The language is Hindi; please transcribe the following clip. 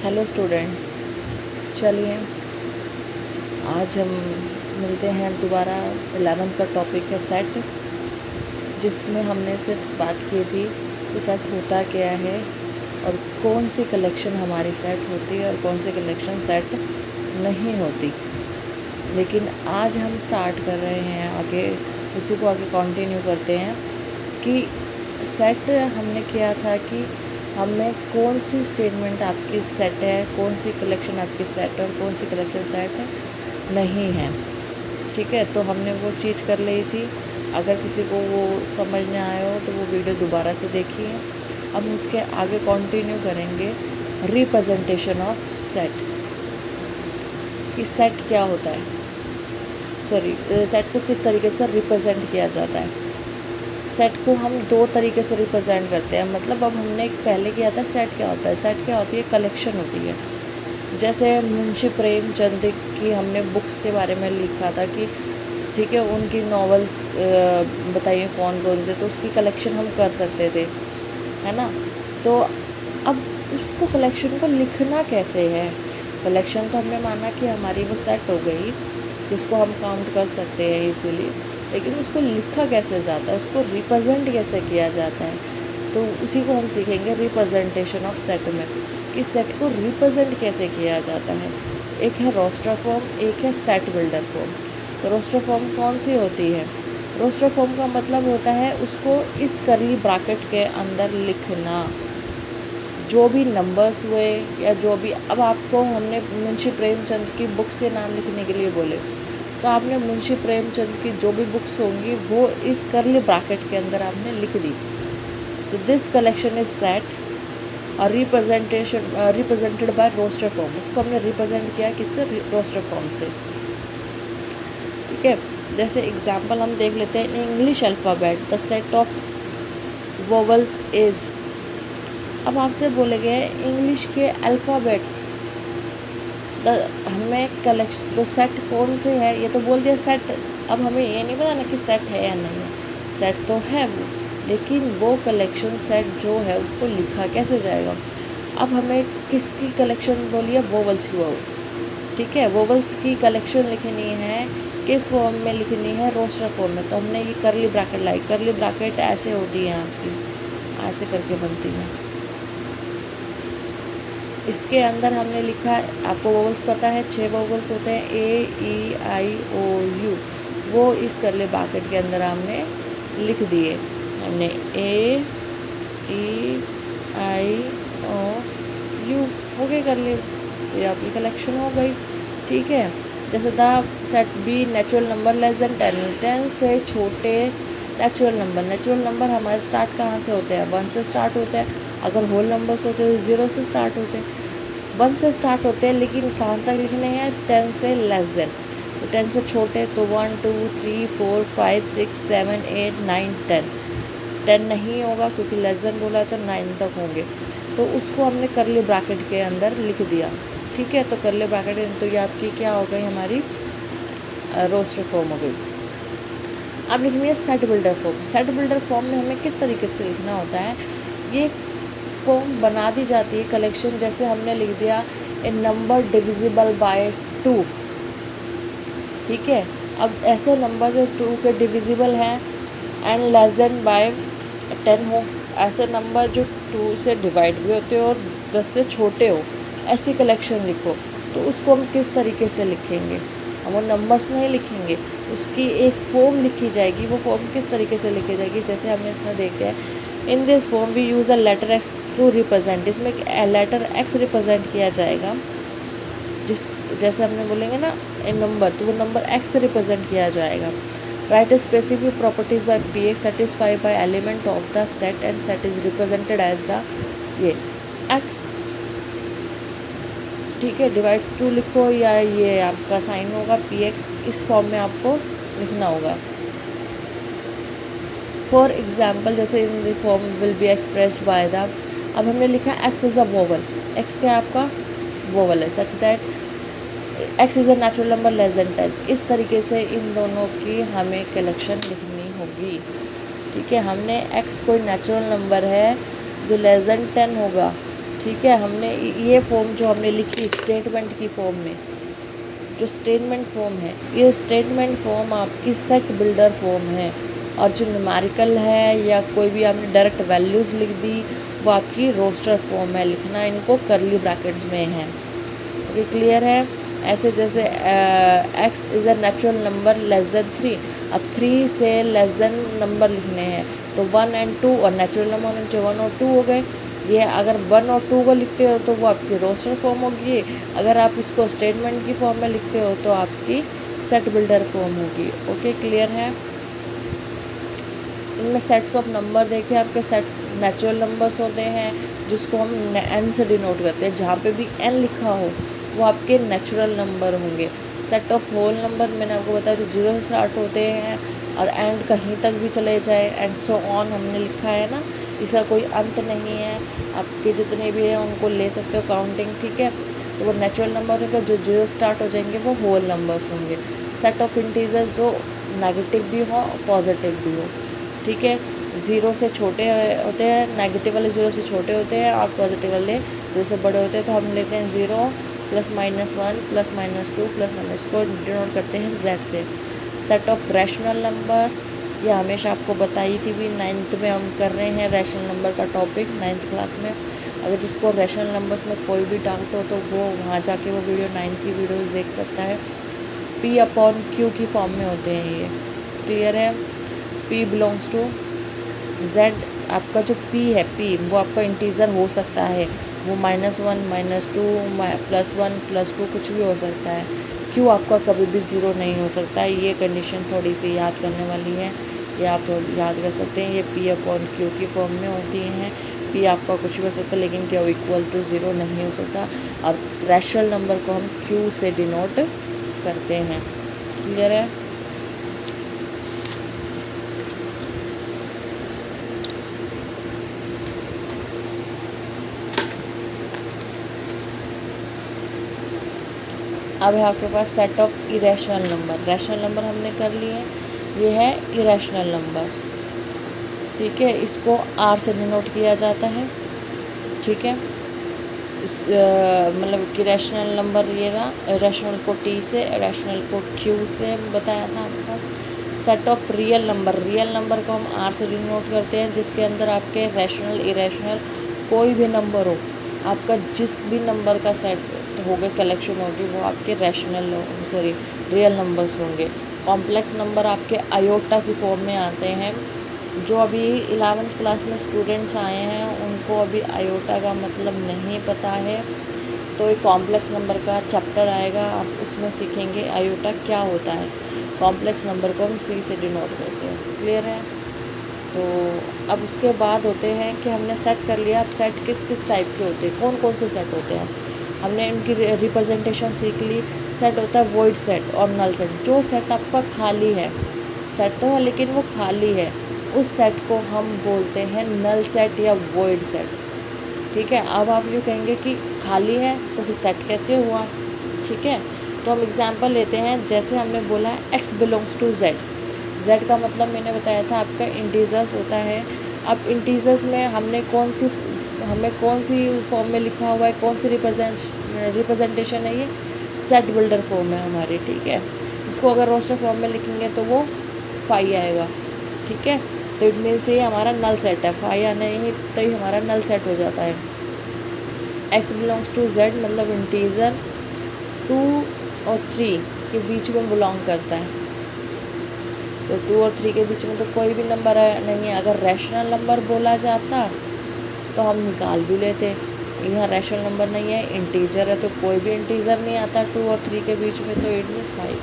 हेलो स्टूडेंट्स, चलिए आज हम मिलते हैं दोबारा। 11th का टॉपिक है सेट, जिसमें हमने सिर्फ बात की थी कि सेट होता क्या है और कौन सी कलेक्शन हमारी सेट होती है और कौन सी कलेक्शन सेट नहीं होती। लेकिन आज हम स्टार्ट कर रहे हैं आगे, उसी को आगे कंटिन्यू करते हैं कि सेट हमने किया था कि हमें कौन सी स्टेटमेंट आपकी सेट है, कौन सी कलेक्शन आपकी सेट है और कौन सी कलेक्शन सेट नहीं है। ठीक है, तो हमने वो चीज़ कर ली थी। अगर किसी को वो समझ ना आए हो तो वो वीडियो दोबारा से देखिए। अब उसके आगे कंटिन्यू करेंगे रिप्रेजेंटेशन ऑफ सेट, कि सेट क्या होता है, सेट को किस तरीके से रिप्रेजेंट किया जाता है। सेट को हम दो तरीके से रिप्रेजेंट करते हैं। मतलब अब हमने पहले किया था सेट क्या होता है। सेट क्या होती है, कलेक्शन होती है। जैसे मुंशी प्रेमचंद की हमने बुक्स के बारे में लिखा था कि ठीक है, उनकी नॉवेल्स बताइए कौन कौन से, तो उसकी कलेक्शन हम कर सकते थे, है ना। तो अब उसको कलेक्शन को लिखना कैसे है। कलेक्शन तो हमने माना कि हमारी वो सेट हो गई, जिसको हम काउंट कर सकते हैं इजीली, लेकिन उसको लिखा कैसे जाता है, उसको रिप्रेजेंट कैसे किया जाता है, तो उसी को हम सीखेंगे रिप्रेजेंटेशन ऑफ सेट में, कि सेट को रिप्रेजेंट कैसे किया जाता है। एक है रोस्टर फॉर्म, एक है सेट बिल्डर फॉर्म। तो रोस्टर फॉर्म कौन सी होती है। रोस्टर फॉर्म का मतलब होता है उसको इस करली ब्रैकेट के अंदर लिखना, जो भी नंबर्स हुए या जो भी। अब आपको हमने मुंशी प्रेमचंद की बुक से नाम लिखने के लिए बोले, तो आपने मुंशी प्रेमचंद की जो भी बुक्स होंगी वो इस करली ब्रैकेट के अंदर आपने लिख दी। तो दिस कलेक्शन इज सेट और रिप्रेजेंटेड बाय रोस्टर फॉर्म। उसको हमने रिप्रेजेंट किया किससे, रोस्टर फॉर्म से। ठीक है, जैसे एग्जांपल हम देख लेते हैं। English alphabet the set of vowels is. अब आपसे बोले गए इंग्लिश के अल्फ़ाबेट्स, हमें कलेक्शन तो सेट कौन से है, ये तो बोल दिया सेट। अब हमें ये नहीं पता ना कि सेट है या नहीं है। सेट तो है वो, लेकिन वो कलेक्शन सेट जो है उसको लिखा कैसे जाएगा। अब हमें किसकी कलेक्शन बोलिए, वोवल्स की। ठीक है, वोवल्स की कलेक्शन लिखनी है, किस फॉर्म में लिखनी है, रोस्टर फॉर्म में। तो हमने ये करली ब्रैकेट लाई। करली ब्रैकेट ऐसे होती है आपकी, ऐसे करके बनती है। इसके अंदर हमने लिखा है, आपको वोवल्स पता है 6 वोवल्स होते हैं, A E I O U। वो इस करली ब्रैकेट के अंदर हमने लिख दिए। हमने AEIOU हो गए कर लिए, तो ये आपकी कलेक्शन हो गई। ठीक है, जैसे the set B natural number less than 10 से छोटे नेचुरल नंबर हमारे स्टार्ट कहाँ से होते हैं, 1 से स्टार्ट होते हैं। अगर होल नंबर्स होते हैं तो 0 से स्टार्ट होते हैं, 1 से स्टार्ट होते हैं, लेकिन कहाँ तक लिखने हैं, 10 से लेस देन। तो 10 से छोटे तो 1 2 3 4 5 6 7 8 9 10 नहीं होगा, क्योंकि लेस देन बोला है तो 9 तक होंगे। तो उसको हमने करली ब्रैकेट के अंदर लिख दिया। ठीक है, तो करली ब्रैकेट, तो ये आपकी क्या हो गई, हमारी रोस्टर फॉर्म हो गई। अब लिखेंगे set builder form. Set builder form में हमें किस तरीके से लिखना होता है, ये फॉर्म बना दी जाती है कलेक्शन। जैसे हमने लिख दिया ए नंबर डिविजिबल बाय 2। ठीक है, अब ऐसे नंबर जो 2 के डिविजिबल हैं एंड लेस देन बाय 10 हो, ऐसे नंबर जो 2 से डिवाइड भी होते हो और 10 से छोटे हो, ऐसी कलेक्शन लिखो। तो उसको हम किस तरीके से लिखेंगे, हम वो नंबर्स नहीं लिखेंगे, उसकी एक फॉर्म लिखी जाएगी। वो फॉर्म किस तरीके से लिखी जाएगी, जैसे हमने इसमें देखते हैं, in this form we use a letter x to represent. इसमें लेटर एक्स रिप्रेजेंट किया जाएगा। जैसे हमने बोलेंगे ना ए नंबर, तो वो नंबर एक्स से रिप्रेजेंट किया जाएगा। Right specific properties by P x satisfy by element of the set and set is represented as the ये एक्स। ठीक है, डिवाइड्स 2 लिखो, या ये आपका साइन होगा पी एक्स, इस फॉर्म में आपको लिखना होगा। फॉर एग्जाम्पल, जैसे in the form will be expressed by the. अब हमने लिखा x is a vowel, x क्या आपका वोवल है, such that x is a natural number less than 10। इस तरीके से इन दोनों की हमें कलेक्शन लिखनी होगी। ठीक है, हमने एक्स कोई नेचुरल नंबर है जो लेस देन 10 होगा, ठीक है। हमने ये फॉर्म जो हमने लिखी स्टेटमेंट की फॉर्म में, जो स्टेटमेंट फॉर्म है, ये स्टेटमेंट फॉर्म आपकी सेट बिल्डर फॉर्म है। और जो न्यूमेरिकल है या कोई भी आपने डायरेक्ट वैल्यूज़ लिख दी, वो आपकी रोस्टर फॉर्म है। लिखना इनको करली ब्रैकेट्स में है। ओके, क्लियर है। ऐसे जैसे x is a natural number less then 3, अब 3 से लेस देन नंबर लिखने हैं तो 1 और 2, और नेचुरल नंबर होने चाहिए 1 और 2 हो गए। ये अगर 1 और 2 को लिखते हो तो वो आपकी रोस्टर फॉर्म होगी। अगर आप इसको स्टेटमेंट की फॉर्म में लिखते हो तो आपकी सेट बिल्डर फॉर्म होगी। ओके, क्लियर है। इनमें सेट्स ऑफ नंबर देखें, आपके सेट नेचुरल नंबर्स होते हैं जिसको हम n से डिनोट करते हैं। जहाँ पे भी n लिखा हो वो आपके नेचुरल नंबर होंगे। सेट ऑफ होल नंबर मैंने आपको बताया जो 0 से स्टार्ट होते हैं और एंड कहीं तक भी चले जाए, एंड सो ऑन हमने लिखा है ना, इसका कोई अंत नहीं है। आपके जितने भी हैं उनको ले सकते हो काउंटिंग, ठीक है। तो वो नेचुरल नंबर होगा, जो 0 स्टार्ट हो जाएंगे वो होल नंबर्स होंगे। सेट ऑफ इंटीजर्स जो नेगेटिव भी हो पॉजिटिव भी हो, ठीक है। 0 से छोटे होते हैं, नेगेटिव वाले 0 से छोटे होते हैं और पॉजिटिव वाले 0 से बड़े होते हैं। तो हम लेते हैं 0 +-1 +-2 +- को डिनोट करते हैं z से। सेट ऑफ रैशनल नंबर्स, ये हमेशा आपको बताई थी भी, 9th में हम कर रहे हैं रैशनल नंबर का टॉपिक 9th क्लास में। अगर जिसको रैशनल नंबर्स में कोई भी डाउट हो तो वो वहाँ जाके वो वीडियो 9th की वीडियोस देख सकता है। P/Q की फॉर्म में होते हैं ये, क्लियर है। P बिलोंग्स टू Z, आपका जो P है, P वो आपका इंटीजर हो सकता है, वो -1 -2 +1 +2 कुछ भी हो सकता है। Q आपका कभी भी 0 नहीं हो सकता है। ये कंडीशन थोड़ी सी याद करने वाली है, ये आप याद कर सकते हैं। ये P/Q की फॉर्म में होती हैं। P आपका कुछ भी हो सकता है लेकिन Q = 0 नहीं हो सकता। और रैशनल नंबर को हम Q से डिनोट करते हैं, क्लियर है। अब है आपके पास set of irrational number. Rational number हमने कर लिए, ये है इरेशनल नंबर्स, ठीक है। इसको R से डिनोट किया जाता है, ठीक है। इस मतलब कि रैशनल नंबर ये रहा, रैशनल को T से, रैशनल को Q से बताया था आपको। Set of real number, real number को हम R से डिनोट करते हैं जिसके अंदर आपके रैशनल इरेशनल कोई भी नंबर हो, आपका जिस भी नंबर का सेट होगा, कलेक्शन होगी, वो आपके रियल नंबर्स होंगे। कॉम्प्लेक्स नंबर आपके आयोटा की फॉर्म में आते हैं। जो अभी 11th क्लास में स्टूडेंट्स आए हैं उनको अभी आयोटा का मतलब नहीं पता है, तो एक कॉम्प्लेक्स नंबर का चैप्टर आएगा, आप उसमें सीखेंगे आयोटा क्या होता है। कॉम्प्लेक्स नंबर को हम C से डिनोट करते हैं, क्लियर है। तो अब उसके बाद होते हैं कि हमने सेट कर लिया। अब सेट किस किस टाइप के होते हैं, कौन कौन से सेट होते हैं, हमने इनकी रिप्रेजेंटेशन सीख ली। सेट होता है वॉइड सेट और नल सेट। जो सेट आपका खाली है, सेट तो है लेकिन वो खाली है, उस सेट को हम बोलते हैं नल सेट या वॉइड सेट, ठीक है। अब आप ये कहेंगे कि खाली है तो फिर सेट कैसे हुआ, ठीक है। तो हम एग्जांपल लेते हैं, जैसे हमने बोला है x belongs to z। z का मतलब मैंने बताया था आपका इंटीजर्स होता है। अब इंटीजर्स में हमें कौन सी फॉर्म में लिखा हुआ है, कौन सी रिप्रेजेंटेशन है, ये सेट बिल्डर फॉर्म है हमारी, ठीक है। इसको अगर रोस्टर फॉर्म में लिखेंगे तो वो 5 आएगा, ठीक है। तो इट मीन्स ये हमारा नल सेट है, 5 आने ही तो ही हमारा नल सेट हो जाता है। x बिलोंग्स टू z मतलब इंटीजर 2 और 3 के बीच में बिलोंग करता है। तो 2 और 3 के बीच में तो कोई भी नंबर नहीं है। अगर रैशनल नंबर बोला जाता तो हम निकाल भी लेते, यहाँ रैशनल नंबर नहीं है, इंटीजर है तो कोई भी इंटीजर नहीं आता 2 और 3 के बीच में, तो इट मीन्स 5।